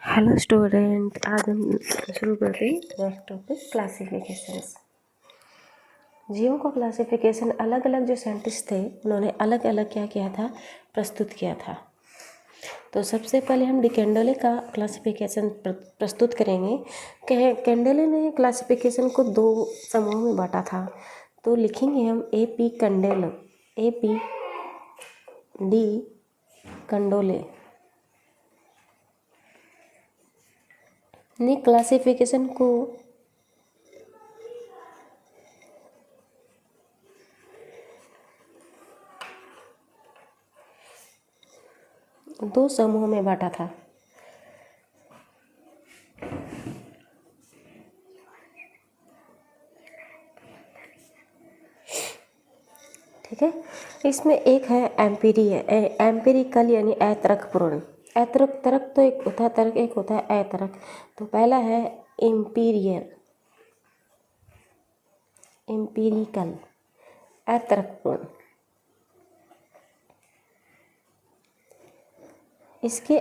Hello student, आज हम शुरू करते हैं नेक्स्ट टॉपिक क्लासिफिकेशंस। जीवों का क्लासिफिकेशन अलग अलग जो साइंटिस्ट थे उन्होंने अलग अलग क्या किया था, प्रस्तुत किया था। तो सबसे पहले हम डिकेंडोले का क्लासिफिकेशन प्रस्तुत करेंगे। कैंडेले ने क्लासिफिकेशन को दो समूहों में बांटा था। तो लिखेंगे हम A P Candolle, A P de Candolle ने क्लासिफिकेशन को दो समूहों में बांटा था। ठीक है, इसमें एक है एम्पिरिकल यानी अतर्कपूर्ण। तर्क तो एक होता है, तर्क एक होता है अतर्क। तो पहला है एम्पिरिकल अतर्कपूर्ण। इसके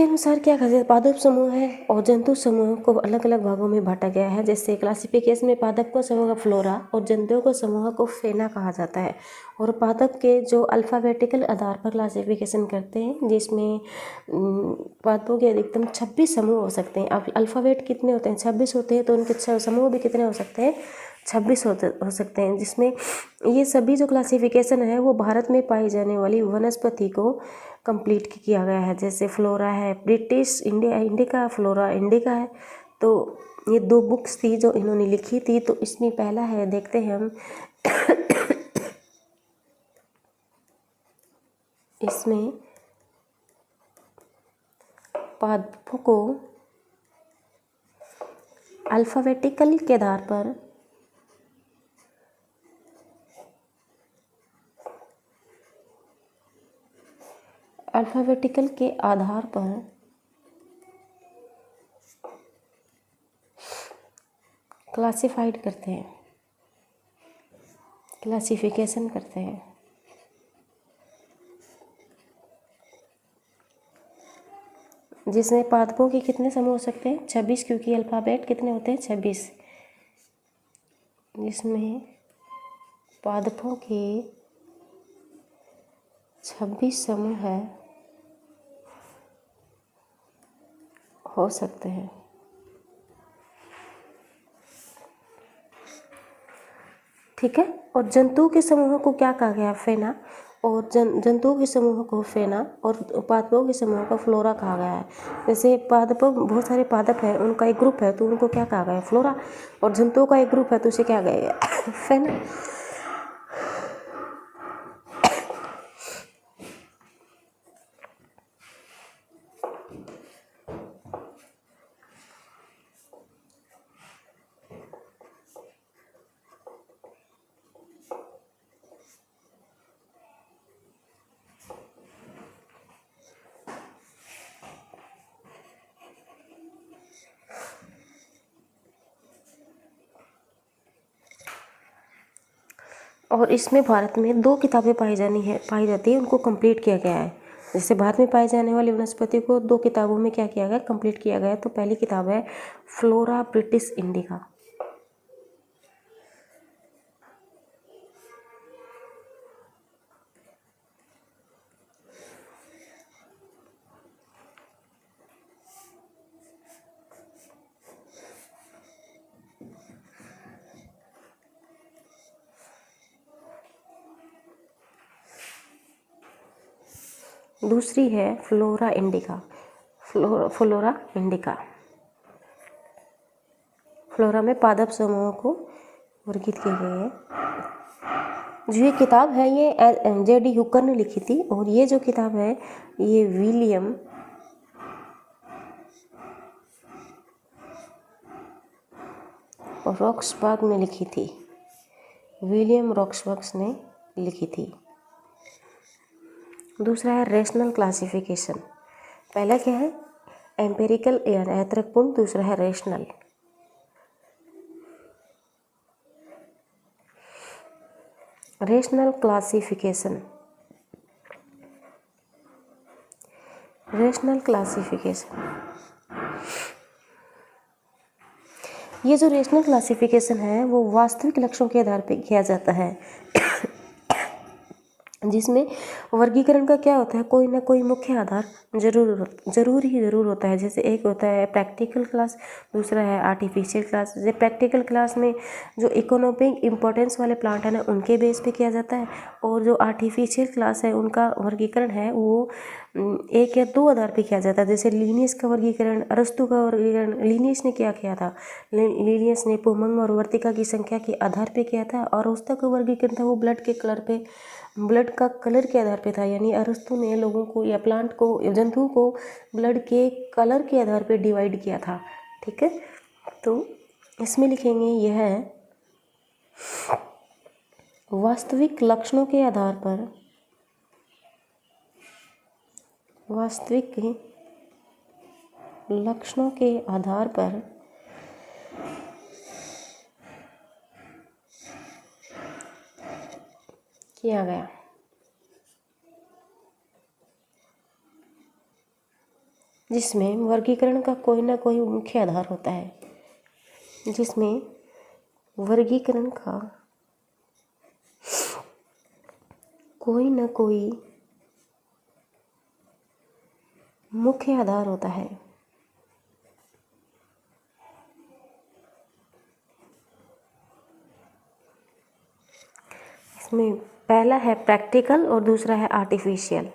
अनुसार क्या कहते पादप समूह है और जंतु समूह को अलग अलग भागों में बांटा गया है। जैसे क्लासिफिकेशन में पादप को समूह को फ्लोरा और जंतुओं को समूह को फेना कहा जाता है। और पादप के जो अल्फ़ाबेटिकल आधार पर क्लासिफिकेशन करते हैं, जिसमें पादपों के अधिकतम 26 समूह हो सकते हैं। अब अल्फ़ाबेट कितने होते हैं, 26 होते हैं, तो उनके समूह भी कितने हो सकते हैं, 26 हो सकते हैं। जिसमें ये सभी जो क्लासिफिकेशन है वो भारत में पाई जाने वाली वनस्पति को कंप्लीट किया गया है। जैसे फ्लोरा है ब्रिटिश इंडिका, फ्लोरा इंडिका है। तो ये दो बुक्स थी जो इन्होंने लिखी थी। तो इसमें पहला है, देखते हैं हम इसमें पादपों को अल्फ़ाबेटिकल के आधार पर क्लासिफाइड करते हैं, क्लासिफिकेशन करते हैं। जिसमें पादपों के कितने समूह हो सकते हैं, 26, क्योंकि अल्फ़ाबेट कितने होते हैं, 26। जिसमें पादपों के 26 समूह हो सकते हैं। ठीक है, और जंतुओं के समूह को क्या कहा गया, फेना। और जंतुओं के समूह को फेना और पादपों के समूह को फ्लोरा कहा गया है। जैसे पादपों, बहुत सारे पादप हैं, उनका एक ग्रुप है तो उनको क्या कहा गया है, फ्लोरा। और जंतुओं का एक ग्रुप है तो उसे क्या कहा गया है, फेना। और इसमें भारत में दो किताबें पाई जाती है, उनको कंप्लीट किया गया है। जैसे भारत में पाई जाने वाली वनस्पति को दो किताबों में क्या किया गया, कंप्लीट किया गया है। तो पहली किताब है फ्लोरा ब्रिटिश इंडिका। दूसरी है flora indica. Flora indica, flora में पादप समूहों को वर्गीकृत किए गए हैं। जो ये किताब है ये J.D. हुकर ने लिखी थी। और ये जो किताब है ये विलियम रॉक्सबर्ग ने लिखी थी। विलियम रॉक्सबर्ग ने लिखी थी। दूसरा है रेशनल क्लासिफिकेशन। पहला क्या है, एम्पेरिकल यानी अतर्कपूर्ण। दूसरा है rational. Rational classification rational classification, ये जो रेशनल क्लासिफिकेशन है वो वास्तविक लक्ष्यों के आधार पर किया जाता है, जिसमें वर्गीकरण का क्या होता है, कोई ना कोई मुख्य आधार जरूर होता है। जैसे एक होता है प्रैक्टिकल क्लास, दूसरा है आर्टिफिशियल क्लास। जैसे प्रैक्टिकल क्लास में जो इकोनॉमिक इम्पोर्टेंस वाले प्लांट है ना उनके बेस पे किया जाता है, और जो आर्टिफिशियल क्लास है उनका वर्गीकरण है वो एक या दो आधार पे किया जाता है। जैसे लीनियस का वर्गीकरण, अरस्तु का वर्गीकरण लीनियस ने क्या किया था, लीनियस ने पुमंग और वर्तिका की संख्या के आधार पे किया था, और अरस्तु का वर्गीकरण था वो ब्लड का कलर के आधार पे था। यानी अरस्तु ने लोगों को या प्लांट को, जंतुओं को ब्लड के कलर के आधार पे डिवाइड किया था। ठीक है, तो इसमें लिखेंगे यह है वास्तविक लक्षणों के आधार पर, वास्तविक लक्षणों के आधार पर किया गया। जिसमें वर्गीकरण का कोई ना कोई मुख्य आधार होता है, जिसमें वर्गीकरण का कोई ना कोई मुख्य आधार होता है। इसमें पहला है प्रैक्टिकल और दूसरा है आर्टिफिशियल।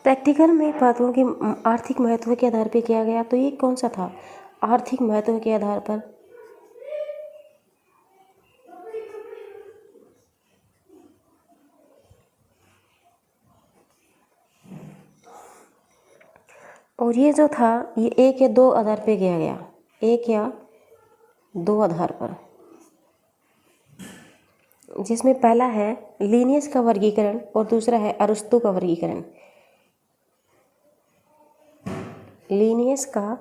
प्रैक्टिकल में बातों के आर्थिक महत्व के आधार पर किया गया, तो ये कौन सा था, आर्थिक महत्व के आधार पर। और ये जो था ये एक या दो आधार पे किया गया, एक या दो आधार पर, जिसमें पहला है लीनियस का वर्गीकरण और दूसरा है अरस्तु का वर्गीकरण। लीनियस का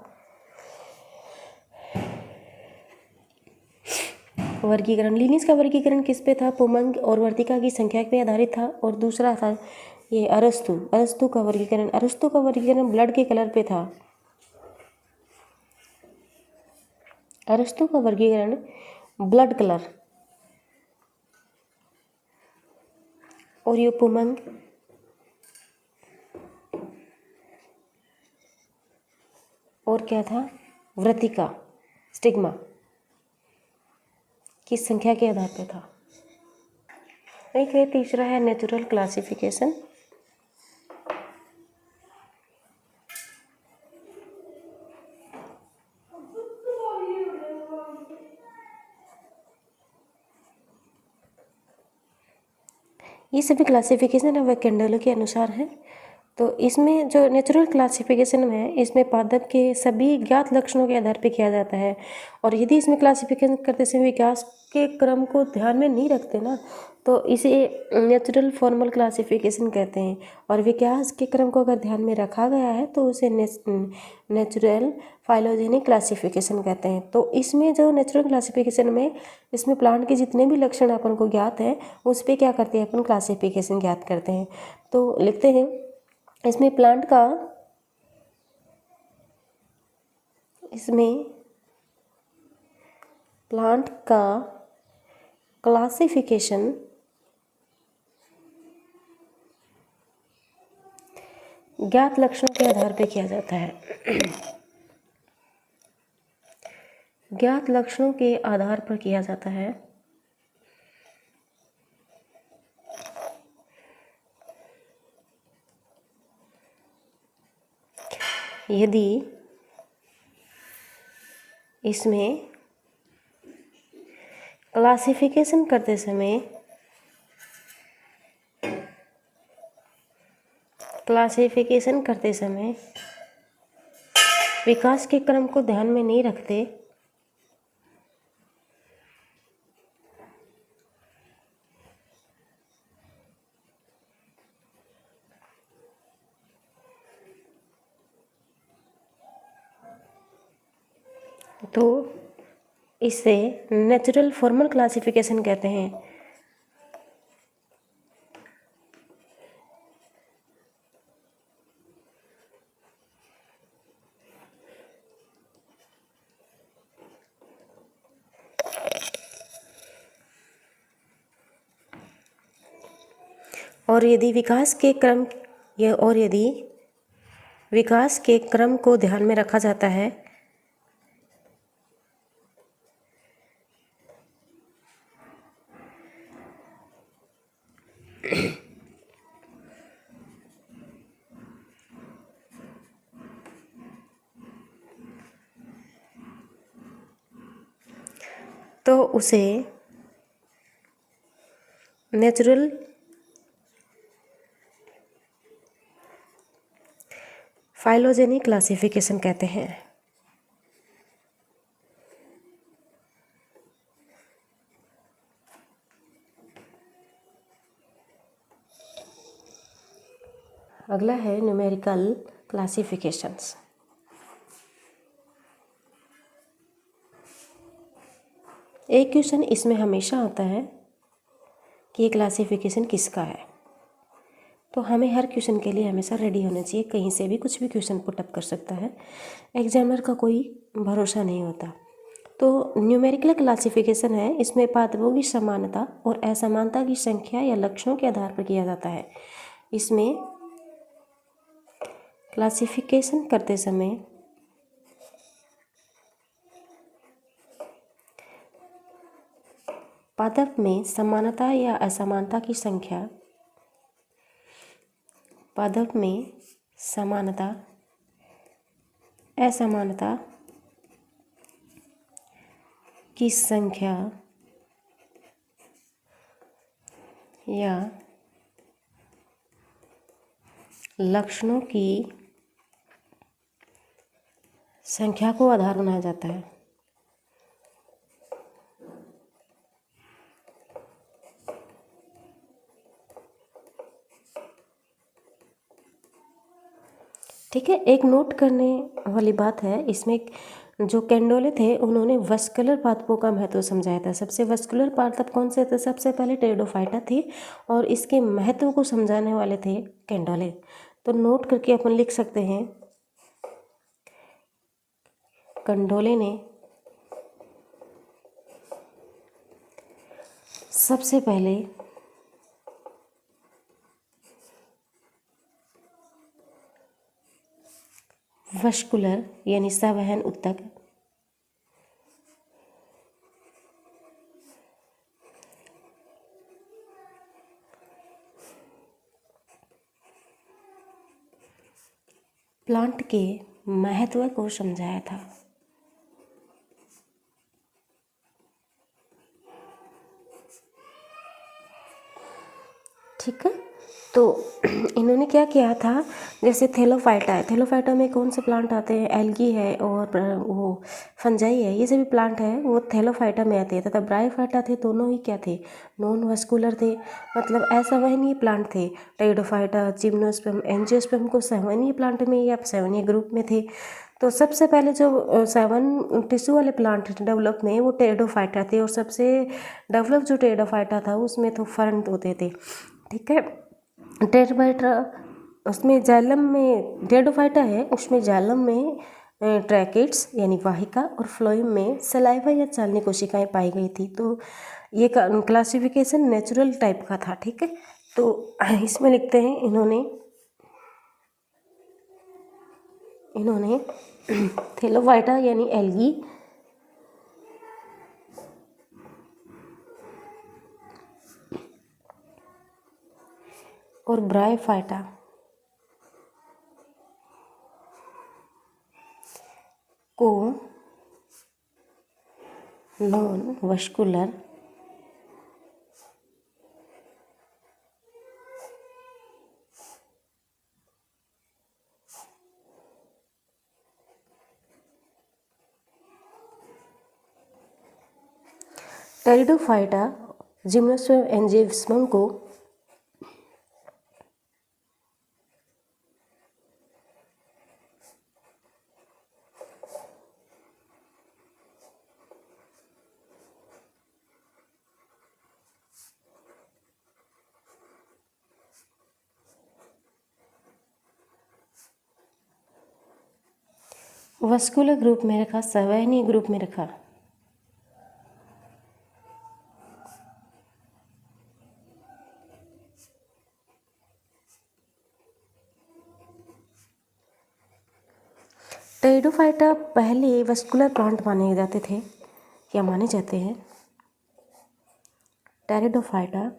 वर्गीकरण किस पे था, पुमंग और वर्तिका की संख्या पे आधारित था। और दूसरा था ये अरस्तु का वर्गीकरण ब्लड के कलर पे था। अरस्तु का वर्गीकरण ब्लड कलर, और ये पुमंग और क्या था, वर्तिका स्टिग्मा की संख्या के आधार पर था। एक है तीसरा है नेचुरल क्लासिफिकेशन। ये सभी क्लासिफिकेशन है वह कैंडल के अनुसार है। तो इसमें जो नेचुरल क्लासिफिकेशन है इसमें पादप के सभी ज्ञात लक्षणों के आधार पर किया जाता है। और यदि इसमें क्लासिफिकेशन करते समय विकास के क्रम को ध्यान में नहीं रखते ना तो इसे नेचुरल फॉर्मल क्लासिफिकेशन कहते हैं। और विकास के क्रम को अगर ध्यान में रखा गया है तो उसे नेचुरल फाइलोजेनिक क्लासिफिकेशन कहते हैं। तो इसमें जो नेचुरल क्लासिफिकेशन में इसमें प्लांट के जितने भी लक्षण अपन को ज्ञात हैं उस पर क्या करते हैं, अपन क्लासिफिकेशन ज्ञात करते हैं। तो लिखते हैं इसमें प्लांट का क्लासिफिकेशन ज्ञात लक्षणों के आधार पर किया जाता है। ज्ञात लक्षणों के आधार पर किया जाता है। यदि इसमें क्लासिफिकेशन करते समय विकास के क्रम को ध्यान में नहीं रखते तो इसे नेचुरल फॉर्मल क्लासिफिकेशन कहते हैं। और यदि विकास के क्रम को ध्यान में रखा जाता है तो उसे नेचुरल फाइलोजेनी क्लासिफिकेशन कहते हैं। अगला है न्यूमेरिकल क्लासिफिकेशंस। एक क्वेश्चन इसमें हमेशा आता है कि ये क्लासिफिकेशन किसका है, तो हमें हर क्वेश्चन के लिए हमेशा रेडी होना चाहिए। कहीं से भी कुछ भी क्वेश्चन पुटअप कर सकता है, एग्जामिनर का कोई भरोसा नहीं होता। तो न्यूमेरिकल क्लासिफिकेशन है, इसमें पादपों की समानता और असमानता की संख्या या लक्षणों के आधार पर किया जाता है। इसमें क्लासिफिकेशन करते समय पादप में समानता या असमानता की संख्या, पादप में समानता असमानता की संख्या या लक्षणों की संख्या को आधार बनाया जाता है। ठीक है, एक नोट करने वाली बात है इसमें, जो कैंडोले थे उन्होंने वस्कुलर पादपों का महत्व समझाया था। सबसे वस्कुलर पादप कौन से थे? सबसे पहले टेरिडोफाइटा थी और इसके महत्व को समझाने वाले थे कैंडोले। तो नोट करके अपन लिख सकते हैं, कैंडोले ने सबसे पहले वस्कुलर यानी संवहन ऊतक, प्लांट के महत्व को समझाया था। ठीक है, तो इन्होंने क्या किया था, जैसे थेलोफाइटा है, थेलोफाइटा में कौन से प्लांट आते हैं? एल्गी है और वो फंजाई है, ये सभी प्लांट हैं वो थेलोफाइटा में आते हैं। तथा ब्रायोफाइटा थे, दोनों ही क्या थे? नॉन वस्कुलर थे, मतलब असंवहनीय प्लांट थे। टेरिडोफाइटा, जिम्नोस्पर्म, एंजियोस्पर्म को संवहनीय प्लांट में या संवहनीय ग्रुप में थे। तो सबसे पहले जो सेवन टिश्यू वाले प्लांट डेवलप में वो टेरिडोफाइटा थे, और सबसे डेवलप जो टेरिडोफाइटा था उसमें तो फर्न होते थे। ठीक है, टेरिडोफाइटा उसमें जाइलम में, टेरिडोफाइटा है उसमें जाइलम में ट्रैकेट्स यानी वाहिका और फ्लोएम में सलाइवा या चालनी कोशिकाएं पाई गई थी। तो ये क्लासिफिकेशन नेचुरल टाइप का था। ठीक है, तो इसमें लिखते हैं इन्होंने थेलोफाइटा यानी एल्गी और ब्रायोफाइटा को non vascular pteridophyta, gymnosperm, angiosperm को वस्कुलर ग्रुप में रखा, संवहनी ग्रुप में रखा। टेरिडोफाइटा पहले वस्कुलर प्लांट माने जाते थे या माने जाते हैं। टेरिडोफाइटा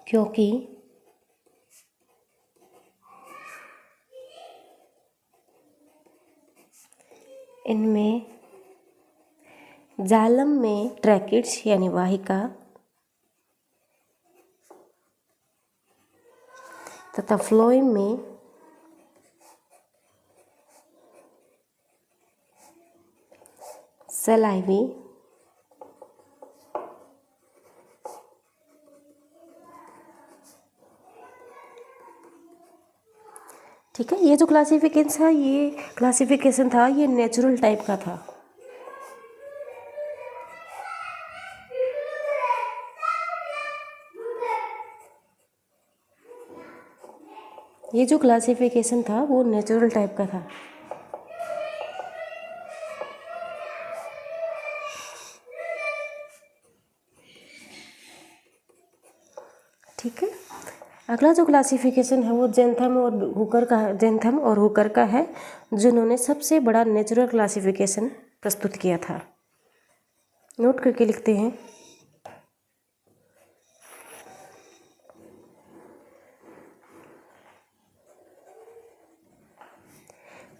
क्योंकि इनमें जालम में ट्रैकिड्स यानी वाहिका तथा फ्लोएम में सलाइवी ठीक है। ये जो क्लासिफिकेशन था ये नेचुरल टाइप का था। ये जो क्लासिफिकेशन था वो नेचुरल टाइप का था। ठीक है। अगला जो क्लासिफिकेशन है वो जेंथम और हुकर का है, जिन्होंने सबसे बड़ा नेचुरल क्लासिफिकेशन प्रस्तुत किया था। नोट करके लिखते हैं।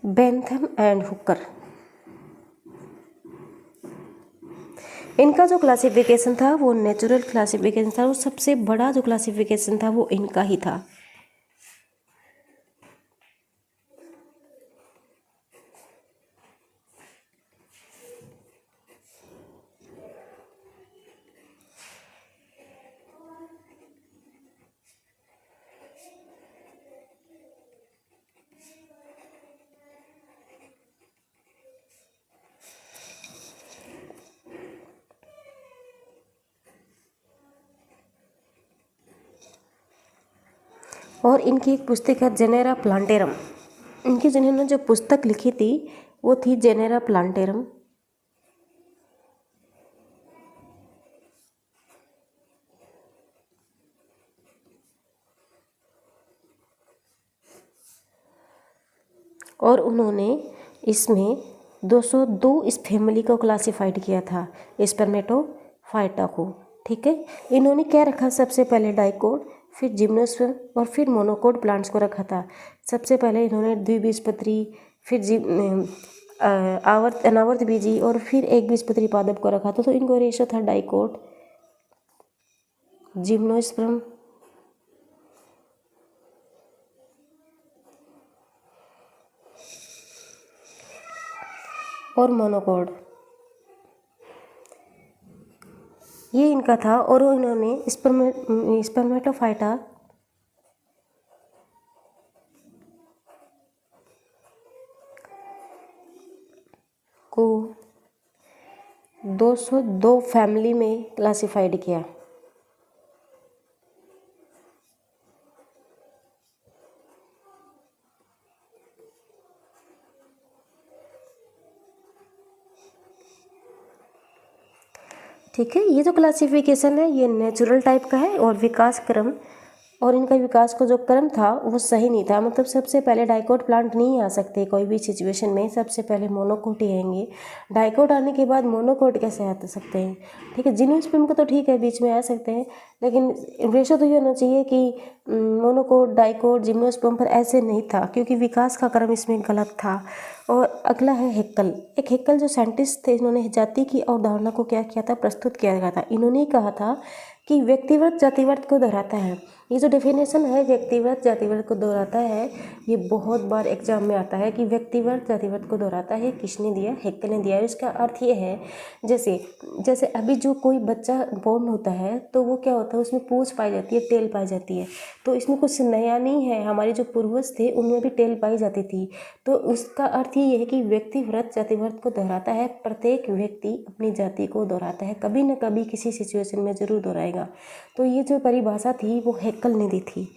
बेंथम एंड हुकर, इनका जो क्लासिफिकेशन था वो नेचुरल क्लासिफिकेशन था और सबसे बड़ा जो क्लासिफिकेशन था वो इनका ही था। और इनकी एक पुस्तक है जेनेरा प्लांटेरम। इनकी जिन्होंने जो पुस्तक लिखी थी वो थी जेनेरा प्लांटेरम। और उन्होंने इसमें 202 इस फैमिली को क्लासिफाइड किया था, स्पर्मेटोफाइटा को। ठीक है। इन्होंने क्या रखा, सबसे पहले डाइकोट, फिर जिम्नोस्पर्म और फिर मोनोकोट प्लांट्स को रखा था। सबसे पहले इन्होंने द्विबीजपत्री, फिर अनावर्त बीजी और फिर एक बीजपत्री पादप को रखा था। तो इनको रेशो था डाइकोट, जिम्नोस्पर्म और मोनोकोट, ये इनका था। और इन्होंने स्पर्मेटोफाइटा को 202 फैमिली में क्लासिफाइड किया। ठीक है। ये जो क्लासिफिकेशन है ये नेचुरल टाइप का है और विकास क्रम और इनका विकास का जो क्रम था वो सही नहीं था। मतलब सबसे पहले डाइकोट प्लांट नहीं आ सकते कोई भी सिचुएशन में, सबसे पहले मोनोकोट ही आएंगे। डाइकोट आने के बाद मोनोकोट कैसे आ सकते हैं। ठीक है। जिम्नोस्पर्म को तो ठीक है बीच में आ सकते हैं, लेकिन रेशो तो ये होना चाहिए कि मोनोकोट, डाइकोट, जिम्नोस्पर्म पर ऐसे नहीं था, क्योंकि विकास का क्रम इसमें गलत था। और अगला है हेक्कल। एक हेक्कल जो साइंटिस्ट थे, इन्होंने जाति की अवधारणा को क्या किया था, प्रस्तुत किया गया था। इन्होंने कहा था कि व्यक्तिवत जातिवर्त को दोहराता है, ये जो डेफिनेशन है व्यक्तिवत जातिवाद को दोहराता है, ये बहुत बार एग्जाम में आता है कि व्यक्तिवत जातिवाद को दोहराता है किसने दिया, हेक्कल ने दिया है। इसका अर्थ ये है जैसे अभी जो कोई बच्चा बॉर्न होता है तो वो क्या होता है, उसमें पूंछ पाई जाती है, टेल पाई जाती है। तो इसमें कुछ नया नहीं है, हमारे जो पूर्वज थे उनमें भी टेल पाई जाती थी। तो उसका अर्थ ये है कि व्यक्तिवत जातिवाद को दोहराता है, प्रत्येक व्यक्ति अपनी जाति को दोहराता है, कभी न कभी किसी सिचुएशन में ज़रूर दोहराएगा। तो ये जो परिभाषा थी वो हेक्कल ने दी थी।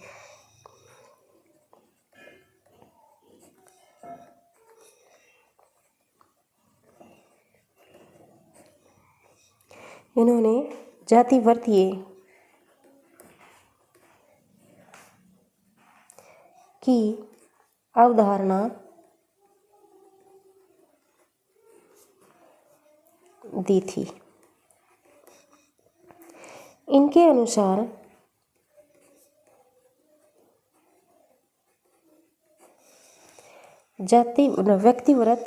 इन्होंने जातिवाद की अवधारणा दी थी। इनके अनुसार व्यक्तिवत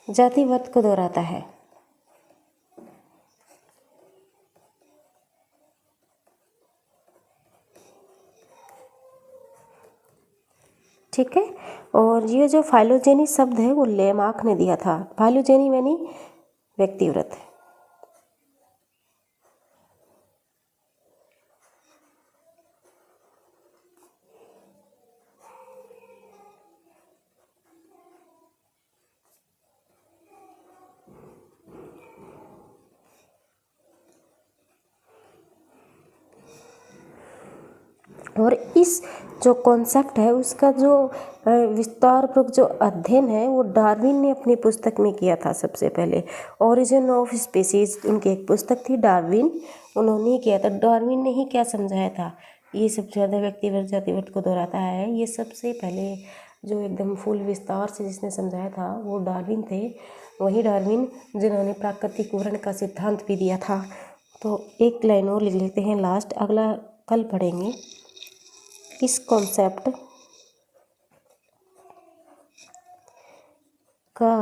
जातिवाद को दोहराता है। ठीक है, और ये जो फाइलोजेनी शब्द है वो लेमार्क ने दिया था। फाइलोजेनी यानी व्यक्तिवत। और इस जो कॉन्सेप्ट है उसका जो विस्तारपूर्वक जो अध्ययन है वो डार्विन ने अपनी पुस्तक में किया था सबसे पहले। ओरिजिन ऑफ स्पीसीज उनकी एक पुस्तक थी, डार्विन उन्होंने किया था। डार्विन ने ही क्या समझाया था, ये सबसे ज़्यादा व्यक्तिवत जातिवाद को दोहराता है, ये सबसे पहले जो एकदम फुल विस्तार से जिसने समझाया था वो डार्विन थे। वही डार्विन जिन्होंने प्राकृतिक वर्ण का सिद्धांत भी दिया था। तो एक लाइन और लिख लेते हैं लास्ट, अगला कल पढ़ेंगे। इस कॉन्सेप्ट का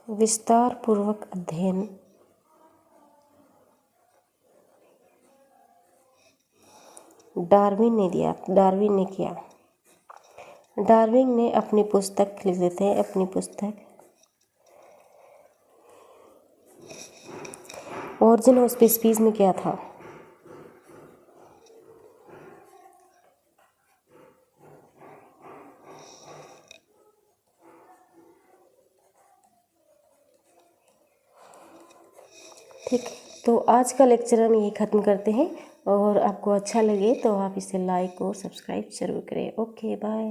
विस्तार पूर्वक अध्ययन डार्विन ने किया। डार्विन ने अपनी पुस्तक लिख देते हैं, अपनी पुस्तक ओरिजिन ऑफ स्पीसीज में क्या था। ठीक, तो आज का लेक्चर हम यही ख़त्म करते हैं, और आपको अच्छा लगे तो आप इसे लाइक और सब्सक्राइब जरूर करें। Okay, bye.